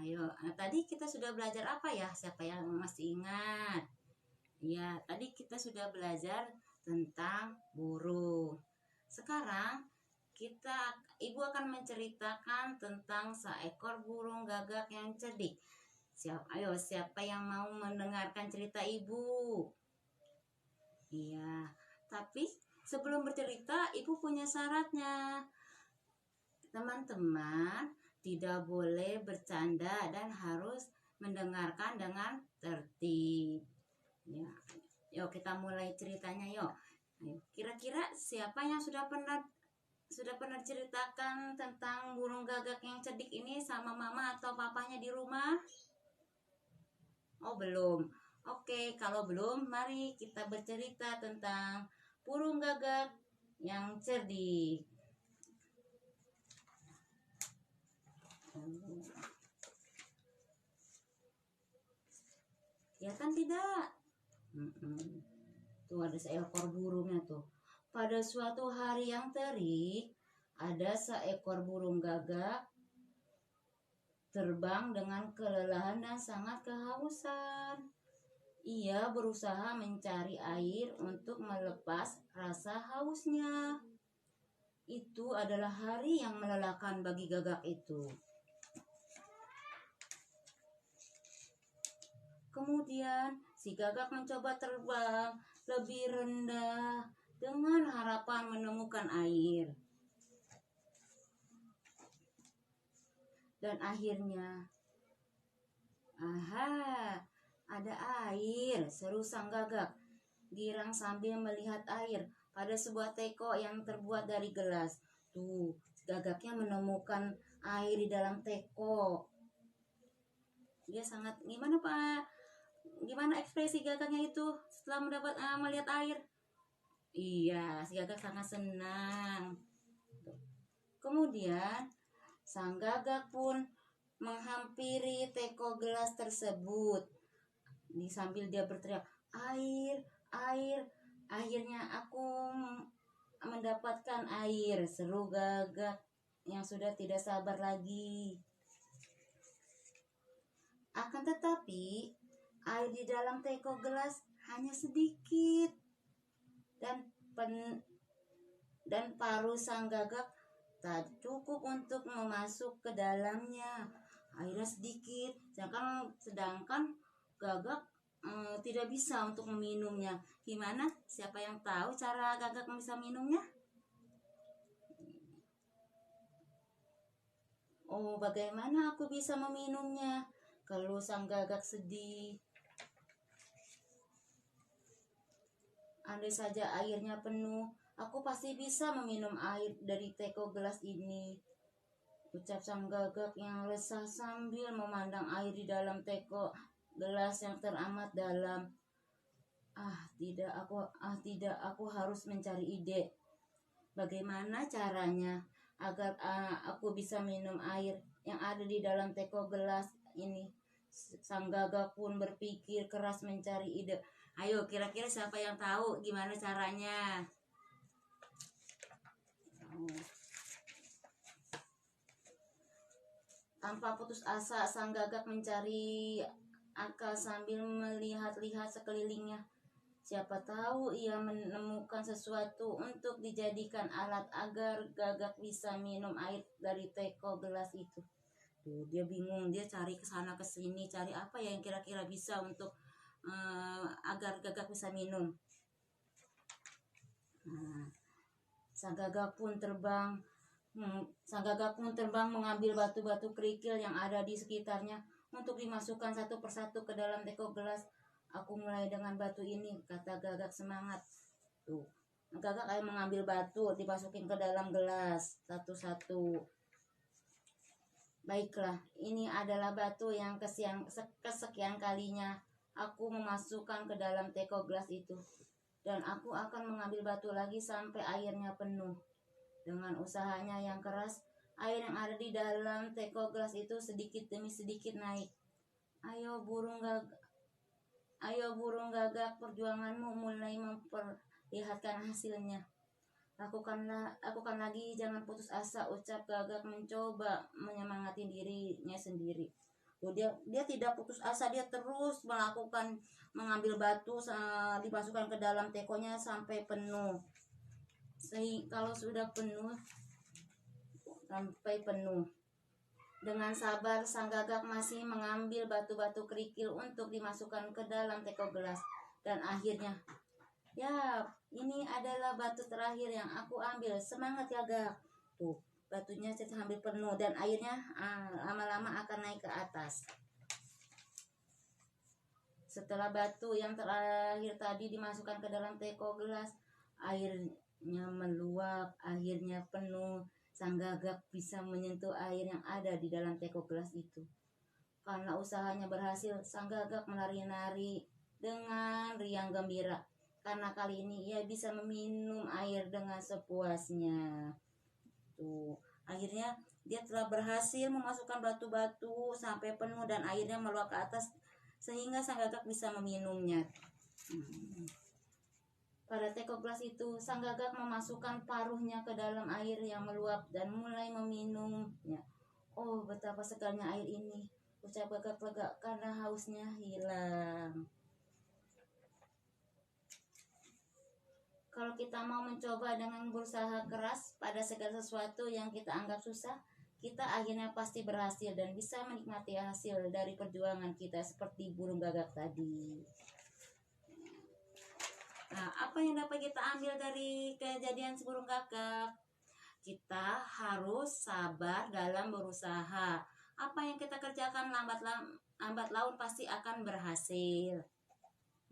Ayo, tadi kita sudah belajar apa ya? Siapa yang masih ingat? Ya, tadi kita sudah belajar tentang burung. Sekarang ibu akan menceritakan tentang seekor burung gagak yang cerdik. Siapa yang mau mendengarkan cerita ibu? Iya, tapi sebelum bercerita, ibu punya syaratnya. Teman-teman tidak boleh bercanda dan harus mendengarkan dengan tertib. Ya, yuk kita mulai ceritanya yuk. Kira-kira siapa yang sudah pernah ceritakan tentang burung gagak yang cerdik ini sama mama atau papanya di rumah? Oh, belum. Oke, kalau belum, mari kita bercerita tentang burung gagak yang cerdik. Ya kan tidak? Tuh ada seekor burungnya tuh. Pada suatu hari yang terik, ada seekor burung gagak terbang dengan kelelahan dan sangat kehausan. Ia berusaha mencari air untuk melepas rasa hausnya. Itu adalah hari yang melelahkan bagi gagak itu. Kemudian si gagak mencoba terbang lebih rendah dengan harapan menemukan air. Dan akhirnya, ada air, seru sang gagak. Girang sambil melihat air pada sebuah teko yang terbuat dari gelas. Tuh, gagaknya menemukan air di dalam teko. Dia sangat, gimana Pak? Gimana ekspresi gagaknya itu setelah melihat air? Iya, si gagak sangat senang. Kemudian sang gagak pun menghampiri teko gelas tersebut. Sambil dia berteriak, air, air. Akhirnya aku mendapatkan air, seru gagak yang sudah tidak sabar lagi. Akan tetapi air di dalam teko gelas hanya sedikit dan paruh sang gagak tak cukup untuk memasuk ke dalamnya. Airnya sedikit, sedangkan gagak tidak bisa untuk meminumnya. Gimana? Siapa yang tahu cara gagak bisa minumnya? Oh, bagaimana aku bisa meminumnya? Kalau sang gagak sedih. Andai saja airnya penuh, aku pasti bisa meminum air dari teko gelas ini. Ucap sang gagak yang resah sambil memandang air di dalam teko gelas yang teramat dalam. Tidak, aku harus mencari ide. Bagaimana caranya agar aku bisa minum air yang ada di dalam teko gelas ini? Sang gagak pun berpikir keras mencari ide. Ayo, kira-kira siapa yang tahu gimana caranya? Tanpa putus asa, sang gagak mencari akal sambil melihat-lihat sekelilingnya. Siapa tahu ia menemukan sesuatu untuk dijadikan alat agar gagak bisa minum air dari teko gelas itu. Tuh, dia bingung, dia cari ke sana ke sini, cari apa yang kira-kira bisa untuk agar gagak bisa minum. Sang gagak pun terbang mengambil batu-batu kerikil yang ada di sekitarnya untuk dimasukkan satu persatu ke dalam teko gelas. Aku mulai dengan batu ini, kata gagak semangat. Tuh, gagak kayak mengambil batu, dimasukin ke dalam gelas satu-satu. Baiklah, ini adalah batu yang kesekian kalinya aku memasukkan ke dalam teko gelas itu. Dan aku akan mengambil batu lagi sampai airnya penuh. Dengan usahanya yang keras, air yang ada di dalam teko gelas itu sedikit demi sedikit naik. Ayo burung gagak, perjuanganmu mulai memperlihatkan hasilnya. Lakukan lagi, jangan putus asa, ucap gagak mencoba menyemangati dirinya sendiri. Tuh, dia tidak putus asa, dia terus mengambil batu, dimasukkan ke dalam tekonya sampai penuh. Kalau sudah penuh, sampai penuh, dengan sabar sang gagak masih mengambil batu-batu kerikil untuk dimasukkan ke dalam teko gelas. Dan akhirnya, ya, ini adalah batu terakhir yang aku ambil. Semangat ya, Gak. Tuh, batunya saya ambil penuh dan airnya lama-lama akan naik ke atas. Setelah batu yang terakhir tadi dimasukkan ke dalam teko gelas, airnya meluap, akhirnya penuh. Sang gagak bisa menyentuh air yang ada di dalam teko gelas itu. Karena usahanya berhasil, sang gagak menari-nari dengan riang gembira. Karena kali ini ia bisa meminum air dengan sepuasnya. Tuh, akhirnya dia telah berhasil memasukkan batu-batu sampai penuh dan airnya meluap ke atas sehingga sang gagak bisa meminumnya. Pada teko gelas itu, sang gagak memasukkan paruhnya ke dalam air yang meluap dan mulai meminumnya. Oh, betapa segarnya air ini, ucap gagak lega karena hausnya hilang. Kalau kita mau mencoba dengan berusaha keras pada segala sesuatu yang kita anggap susah, kita akhirnya pasti berhasil dan bisa menikmati hasil dari perjuangan kita seperti burung gagak tadi. Nah, apa yang dapat kita ambil dari kejadian si burung gagak? Kita harus sabar dalam berusaha. Apa yang kita kerjakan lambat laun pasti akan berhasil.